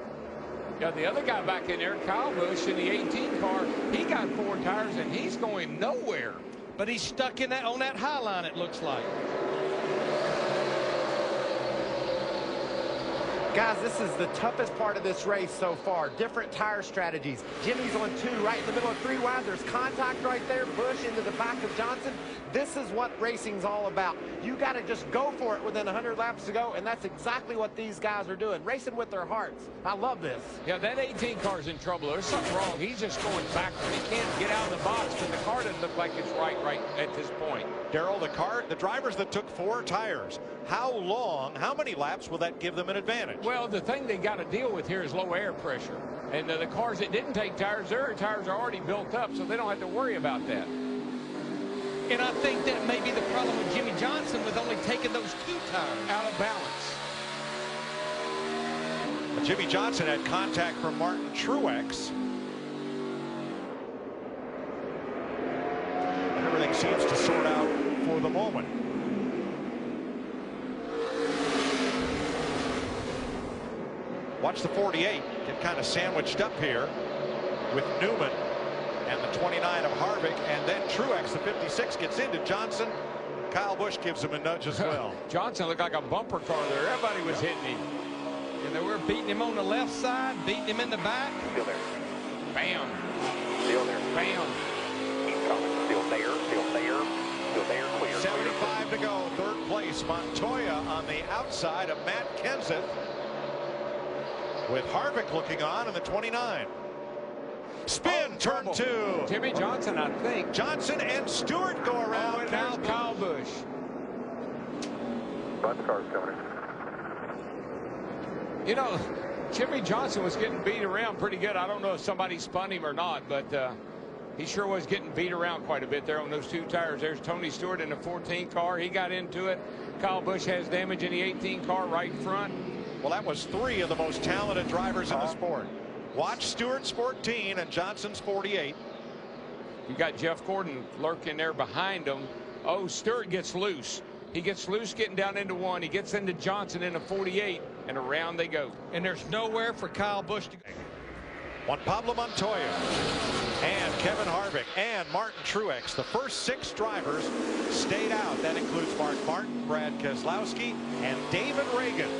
Yeah, the other guy back in there, Kyle Busch in the 18 car, he got 4 tires and he's going nowhere. but he's stuck in that on that high line, it looks like. Guys, this is the toughest part of this race so far. Different tire strategies. Jimmy's on 2 right in the middle of 3 wide. There's contact right there. Bush into the back of Johnson. This is what racing's all about. You got to just go for it within 100 laps to go, and that's exactly what these guys are doing. Racing with their hearts. I love this. Yeah, that 18 car's in trouble. There's something wrong. He's just going backward. He can't get out of the box, but the car doesn't look like it's right at this point. Darrell, the drivers that took 4 tires, how many laps will that give them an advantage? Well, the thing they got to deal with here is low air pressure. And the cars that didn't take tires, their tires are already built up, so they don't have to worry about that. And I think that may be the problem with Jimmy Johnson with only taking those 2 tires. Out of balance. But Jimmy Johnson had contact from Martin Truex. Everything seems to sort out for the moment. Watch the 48 get kind of sandwiched up here with Newman and the 29 of Harvick, and then Truex, the 56, gets into Johnson. Kyle Busch gives him a nudge as well. Johnson looked like a bumper car there. Everybody was hitting him. And they were beating him on the left side, beating him in the back. Still there. Bam. Still there. Bam. Keep coming. Still there. Still there. Still there. Clear. 75 to go. 3rd place. Montoya on the outside of Matt Kenseth, with Harvick looking on in the 29. Spin, turn 2. Jimmy Johnson, I think. Johnson and Stewart go around. And now Kyle Busch. Front car's coming. You know, Jimmy Johnson was getting beat around pretty good. I don't know if somebody spun him or not, but he sure was getting beat around quite a bit there on those 2 tires. There's Tony Stewart in the 14 car. He got into it. Kyle Busch has damage in the 18 car right front. Well, that was 3 of the most talented drivers in the sport. Watch Stewart's 14 and Johnson's 48. You got Jeff Gordon lurking there behind him. Oh, Stewart gets loose. He gets loose getting down into 1. He gets into Johnson in the 48, and around they go. And there's nowhere for Kyle Busch to go. Juan Pablo Montoya and Kevin Harvick and Martin Truex, the first 6 drivers, stayed out. That includes Mark Martin, Brad Keselowski, and David Reagan.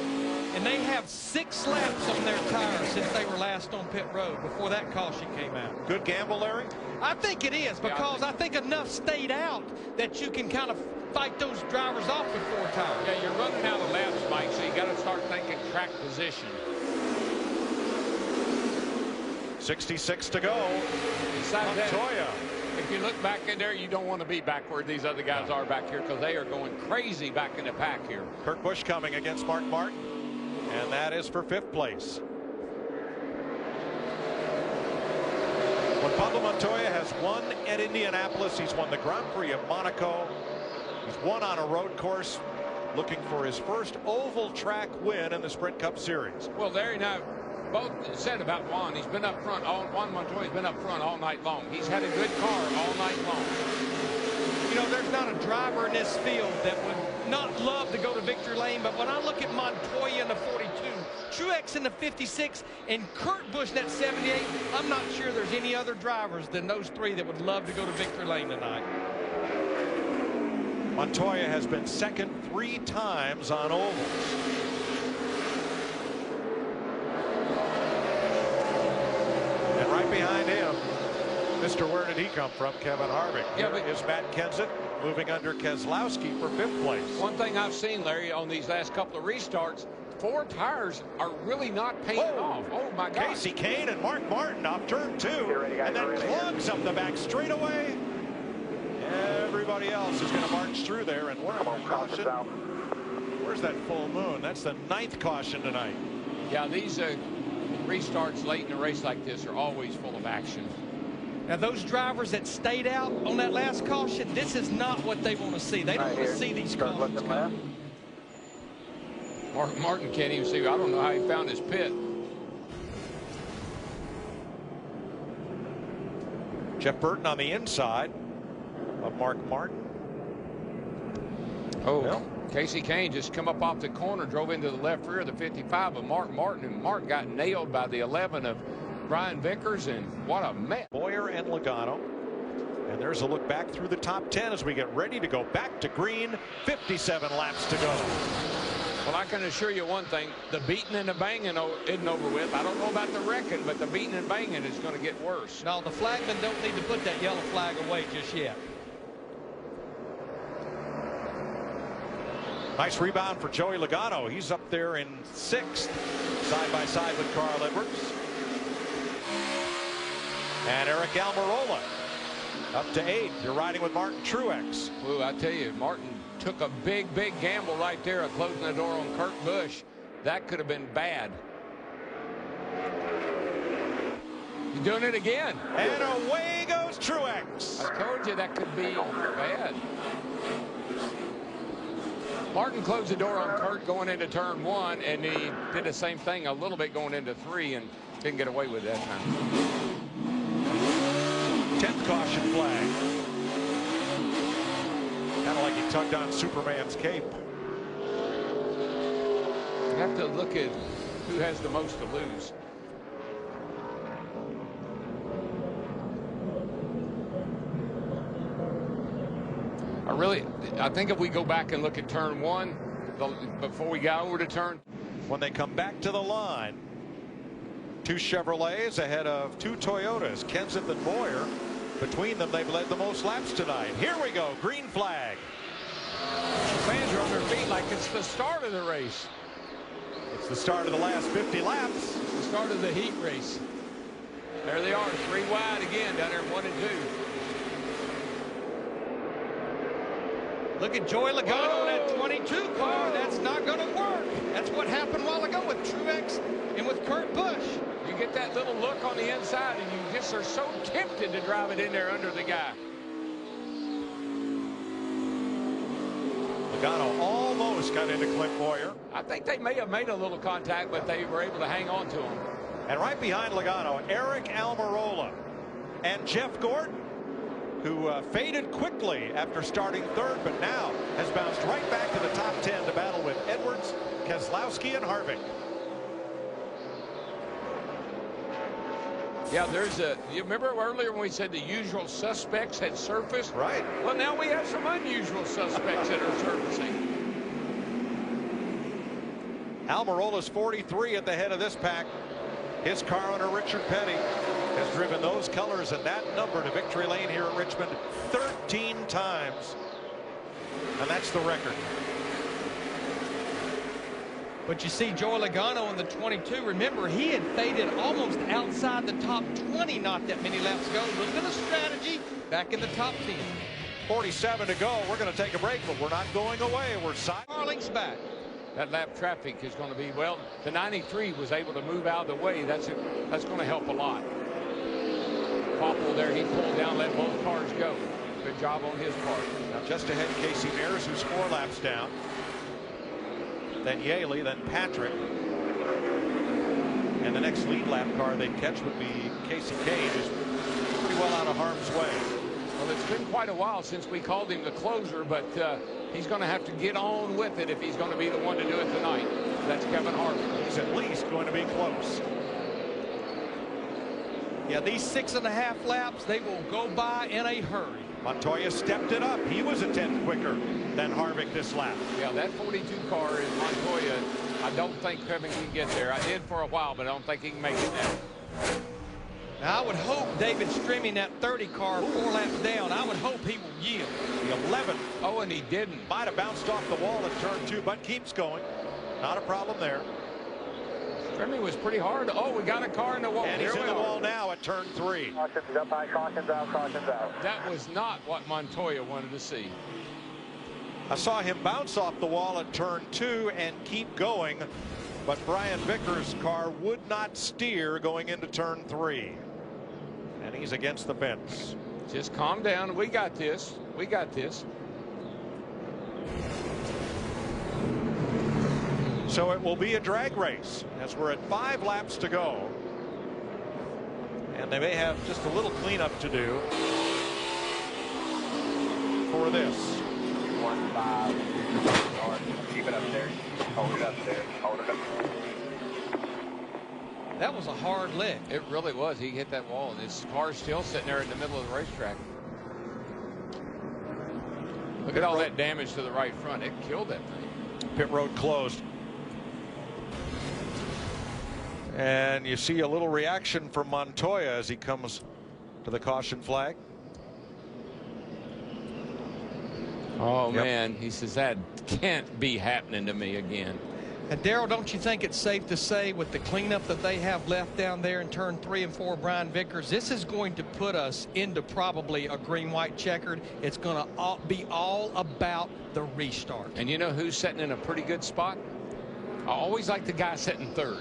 And they have 6 laps on their tires since they were last on pit road before that caution came out. Good gamble, Larry? I think it is, because I think enough stayed out that you can kind of fight those drivers off with 4 tires. Yeah, you're running out of laps, Mike, so you got to start thinking track position. 66 to go. Montoya. If you look back in there, you don't want to be back where these other guys are back here, because they are going crazy back in the pack here. Kurt Busch coming against Mark Martin, and that is for 5th place. When Pablo Montoya has won at Indianapolis, he's won the Grand Prix of Monaco. He's won on a road course, looking for his first oval track win in the Sprint Cup Series. Well, there you know, both said about Juan. He's been up front. Juan Montoya's been up front all night long. He's had a good car all night long. You know, there's not a driver in this field that would not love to go to victory lane, but when I look at Montoya in the 42, Truex in the 56, and Kurt Busch in that 78, I'm not sure there's any other drivers than those 3 that would love to go to victory lane tonight. Montoya has been second 3 times on ovals. And right behind him, Mr. Where did he come from? Kevin Harvick. Yeah, Here is Matt Kenseth moving under Keselowski for 5th place. One thing I've seen, Larry, on these last couple of restarts, 4 tires are really not painted off. Oh, my God. Casey Kane and Mark Martin off turn 2, and then clugs up the back straightaway. Everybody else is going to march through there, and one more caution. Where's that full moon? That's the 9th caution tonight. Yeah, these restarts late in a race like this are always full of action. Now, those drivers that stayed out on that last caution, this is not what they want to see. They don't want to see these cautions come. Mark Martin can't even see. I don't know how he found his pit. Jeff Burton on the inside of Mark Martin. Oh, well, Casey Kane just come up off the corner, drove into the left rear of the 55 of Mark Martin, and Mark got nailed by the 11 of Brian Vickers, and what a mess. Boyer and Logano. And there's a look back through the top 10 as we get ready to go back to green. 57 laps to go. Well, I can assure you one thing, the beating and the banging isn't over with. I don't know about the wrecking, but the beating and banging is going to get worse. No, the flagmen don't need to put that yellow flag away just yet. Nice rebound for Joey Logano. He's up there in 6th, side by side with Carl Edwards. And Eric Almirola up to 8th. You're riding with Martin Truex. Ooh, I tell you, Martin took a big gamble right there of closing the door on Kurt Busch. That could have been bad. He's doing it again. And away goes Truex. I told you that could be bad. Martin closed the door on Kurt going into turn 1, and he did the same thing a little bit going into 3 and didn't get away with that time. 10th caution flag. Kind of like he tugged on Superman's cape. You have to look at who has the most to lose. I think if we go back and look at turn 1 before we got over to turn. When they come back to the line, 2 Chevrolets ahead of 2 Toyotas, Kenseth and Boyer. Between them, they've led the most laps tonight. Here we go, green flag. Fans are on their feet like it's the start of the race. It's the start of the last 50 laps. It's the start of the heat race. There they are, 3 wide again down there in 1 and 2. Look at Joey Logano in that 22 car. That's not going to work. That's what happened a while ago with Truex and with Kurt Busch. You get that little look on the inside, and you just are so tempted to drive it in there under the guy. Logano almost got into Clint Boyer. I think they may have made a little contact, but they were able to hang on to him. And right behind Logano, Eric Almirola and Jeff Gordon, who faded quickly after starting 3rd, but now has bounced right back to the top 10 to battle with Edwards, Keselowski, and Harvick. Yeah, you remember earlier when we said the usual suspects had surfaced? Right. Well, now we have some unusual suspects that are surfacing. Almirola's 43 at the head of this pack. His car owner, Richard Petty, has driven those colors and that number to victory lane here at Richmond 13 times. And that's the record. But you see Joey Logano in the 22. Remember, he had faded almost outside the top 20 not that many laps ago. A little bit of strategy back in the top 10. 47 to go. We're going to take a break, but we're not going away. We're side. Starling's back. That lap traffic is going to be, well, the 93 was able to move out of the way. That's going to help a lot. Popple there, he pulled down, let both cars go. Good job on his part. Now just ahead, Casey Mears, who's 4 laps down. Then Yaley, then Patrick. And the next lead lap car they catch would be Casey Kane, who's pretty well out of harm's way. Well, it's been quite a while since we called him the closer, but he's going to have to get on with it if he's going to be the one to do it tonight. That's Kevin Harvick. He's at least going to be close. Yeah, these 6.5 laps, they will go by in a hurry. Montoya stepped it up. He was a 10th quicker than Harvick this lap. Yeah, that 42 car is Montoya. I don't think Kevin can get there. I did for a while, but I don't think he can make it now. Now, I would hope David streaming that 30 car 4 laps down, I would hope he will yield. The 11th. Oh, and he didn't. Might have bounced off the wall at turn 2, but keeps going. Not a problem there. Trimming was pretty hard. Oh, we got a car in the wall. And he's in the wall now at turn 3. Caution's up high, caution's out, caution's out. That was not what Montoya wanted to see. I saw him bounce off the wall at turn 2 and keep going, but Brian Vickers' car would not steer going into turn 3. And he's against the fence. Just calm down. We got this. We got this. So it will be a drag race as we're at 5 laps to go. And they may have just a little cleanup to do for this. 1-5. Keep it up there. Hold it up there. Hold it up there. That was a hard lick. It really was. He hit that wall, and his car's still sitting there in the middle of the racetrack. Look at all that damage to the right front. It killed that thing. Pit road closed. And you see a little reaction from Montoya as he comes to the caution flag. Oh, man. He says, that can't be happening to me again. And Darrell, don't you think it's safe to say with the cleanup that they have left down there in turn 3 and 4, Brian Vickers, this is going to put us into probably a green-white checkered. It's going to be all about the restart. And you know who's sitting in a pretty good spot? I always like the guy sitting third.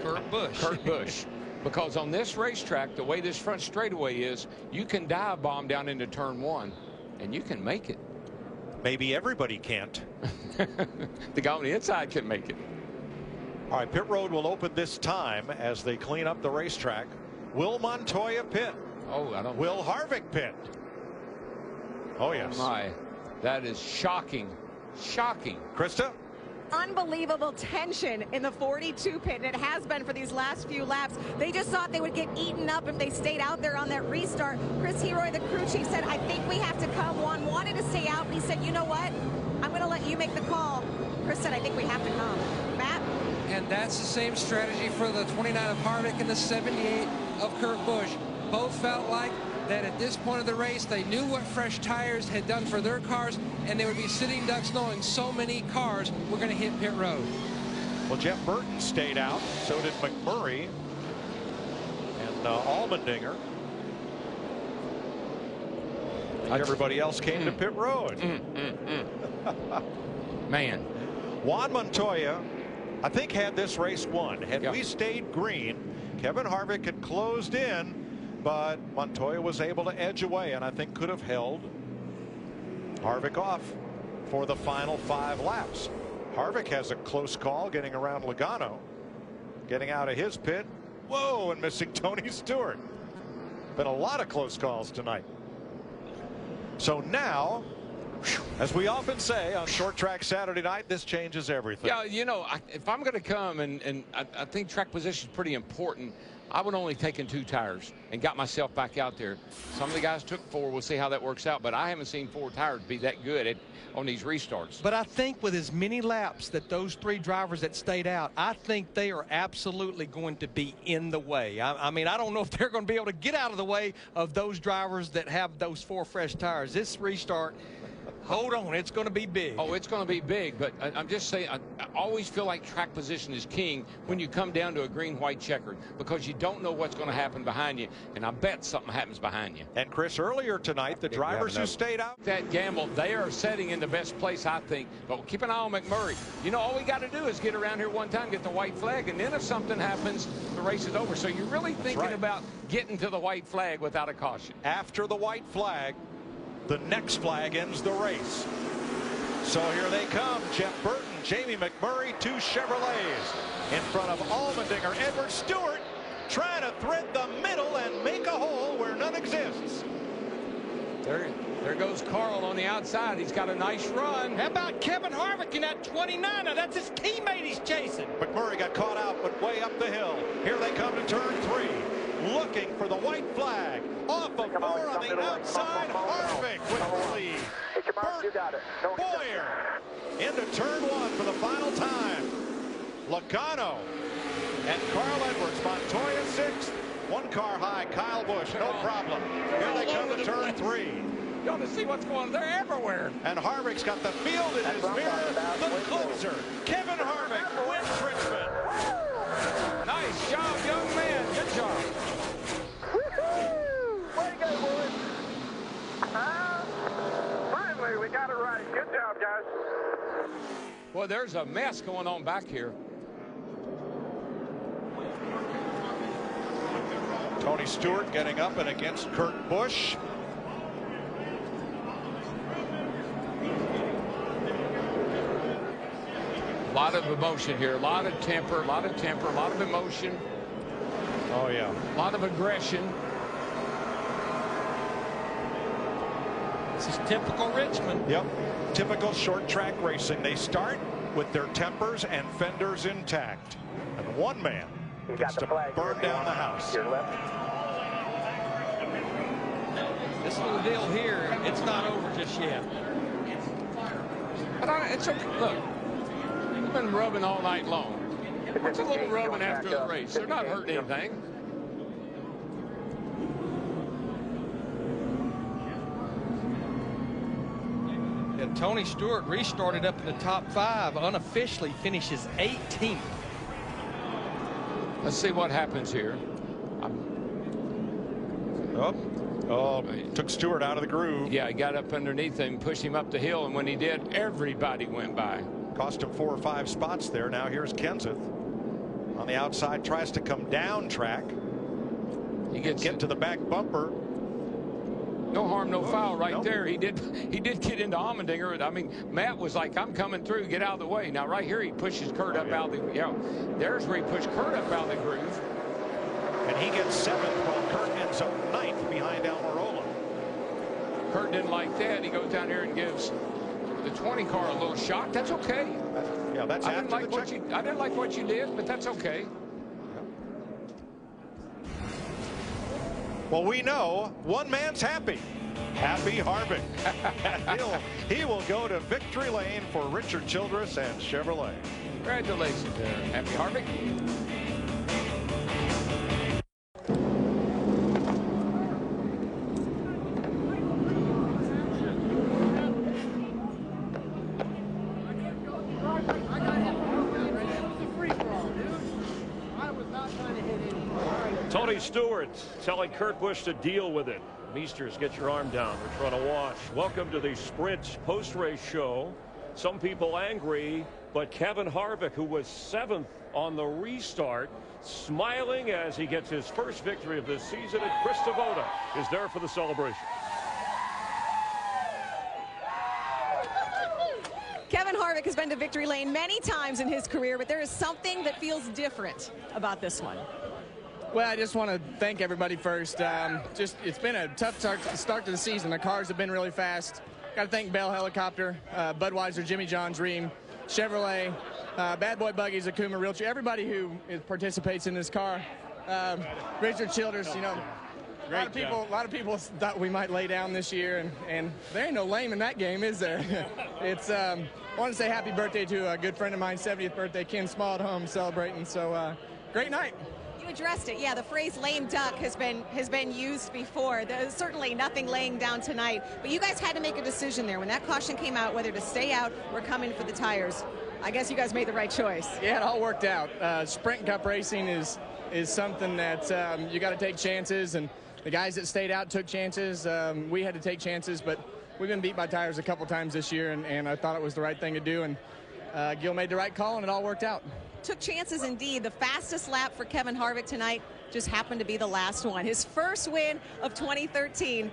Kurt Busch. Kurt Busch. Because on this racetrack, the way this front straightaway is, you can dive bomb down into turn 1, and you can make it. Maybe everybody can't. The guy on the inside can make it. All right, pit road will open this time as they clean up the racetrack. Will Montoya pit? Oh, I don't. Will Harvick pit? Oh, yes. Oh my, that is shocking. Shocking. Krista? Unbelievable tension in the 42 pit, and it has been for these last few laps. They just thought they would get eaten up if they stayed out there on that restart. Chris Heroy, the crew chief, said, I think we have to come. Juan wanted to stay out, but he said, you know what? I'm going to let you make the call. Chris said, I think we have to come. Matt? And that's the same strategy for the 29 of Harvick and the 78 of Kurt Busch. Both felt like that at this point of the race, they knew what fresh tires had done for their cars, and they would be sitting ducks knowing so many cars were going to hit pit road. Well, Jeff Burton stayed out. So did McMurray and Allmendinger. Everybody else came to pit road. Man. Juan Montoya, I think, had this race won. Had we stayed green, Kevin Harvick had closed in, but Montoya was able to edge away, and I think could have held Harvick off for the final 5 laps. Harvick has a close call getting around Logano, getting out of his pit. Whoa, and missing Tony Stewart. Been a lot of close calls tonight. So now, as we often say on Short Track Saturday night, this changes everything. Yeah, you know, if I'm going to come, and I think track position is pretty important, I would only taken 2 tires and got myself back out there. Some of the guys took 4. We'll see how that works out. But I haven't seen 4 tires be that good on these restarts. But I think with as many laps that those 3 drivers that stayed out, I think they are absolutely going to be in the way. I mean, I don't know if they're going to be able to get out of the way of those drivers that have those 4 fresh tires. This restart, hold on, it's going to be big. Oh, it's going to be big, but I'm just saying, I always feel like track position is king when you come down to a green-white checkered, because you don't know what's going to happen behind you, and I bet something happens behind you. And Chris, earlier tonight, the drivers who stayed out. That gamble, they are setting in the best place, I think, but keep an eye on McMurray. You know, all we got to do is get around here one time, get the white flag, and then if something happens, the race is over. So you're really thinking about getting to the white flag without a caution. After the white flag, the next flag ends the race. So here they come. Jeff Burton, Jamie McMurray, 2 Chevrolets in front of Allmendinger. Edward Stewart trying to thread the middle and make a hole where none exists. There goes Carl on the outside. He's got a nice run. How about Kevin Harvick in that 29? Now that's his teammate he's chasing. McMurray got caught out, but way up the hill. Here they come to turn 3. Looking for the white flag. Off of 4 on the outside. Harvick with the lead. Burt Boyer into turn 1 for the final time. Logano and Carl Edwards. Montoya 6th. 1 car high. Kyle Busch. No problem. Here they come to turn 3. You ought to see what's going on. They're everywhere. And Harvick's got the field in his mirror. The closer, Kevin Harvick, wins Richmond. Nice job, young man. Good job. Way to go, boys. Finally, we got it right. Good job, guys. Well, there's a mess going on back here. Tony Stewart getting up and against Kurt Busch. A lot of emotion here, a lot of temper, a lot of emotion. Oh, yeah. A lot of aggression. This is typical Richmond. Yep. Typical short track racing. They start with their tempers and fenders intact. And one man gets to burn down the house. This little deal here, it's not over just yet. But it's okay. Look, you've been rubbing all night long. What's a little rubbing after the race? They're not hurting anything. And Tony Stewart restarted up in the top 5, unofficially finishes 18th. Let's see what happens here. Took Stewart out of the groove. Yeah, he got up underneath him, pushed him up the hill, and when he did, everybody went by. Cost him 4 or 5 spots there. Now here's Kenseth on the outside, tries to come down track. He gets get to the back bumper. No harm, no foul right there. He did get into Allmendinger. I mean, Matt was like, I'm coming through, get out of the way. Now right here he pushes Kurt up out of the, there's where he pushed Kurt up out of the groove. And he gets 7th while Kurt ends up 9th behind Almirola. Kurt didn't like that. He goes down here and gives the 20 car a little shock. That's okay. Yeah, that's I didn't like what you did, but that's okay. Well, we know one man's happy. Happy Harvick. he will go to victory lane for Richard Childress and Chevrolet. Congratulations there, Happy Harvick. Tony Stewart telling Kurt Busch to deal with it. Meisters, get your arm down. We're trying to wash. Welcome to the Sprint post-race show. Some people angry, but Kevin Harvick, who was 7th on the restart, smiling as he gets his first victory of this season, and Chris Tavoda is there for the celebration. Kevin Harvick has been to victory lane many times in his career, but there is something that feels different about this one. Well, I just want to thank everybody first. It's been a tough start to the season. The cars have been really fast. Got to thank Bell Helicopter, Budweiser, Jimmy John's Dream, Chevrolet, Bad Boy Buggies, Akuma Realtree, everybody who participates in this car. Richard Childress, you know, a lot of people thought we might lay down this year, and there ain't no lame in that game, is there? I want to say happy birthday to a good friend of mine, 70th birthday, Ken Small at home celebrating. So great night. You addressed it. Yeah, the phrase lame duck has been used before. There's certainly nothing laying down tonight. But you guys had to make a decision there. When that caution came out, whether to stay out or come in for the tires, I guess you guys made the right choice. Yeah, it all worked out. Sprint Cup racing is something that you got to take chances, and the guys that stayed out took chances. We had to take chances, but we've been beat by tires a couple times this year, and I thought it was the right thing to do, and Gil made the right call, and it all worked out. Took chances indeed. The fastest lap for Kevin Harvick tonight just happened to be the last one. His first win of 2013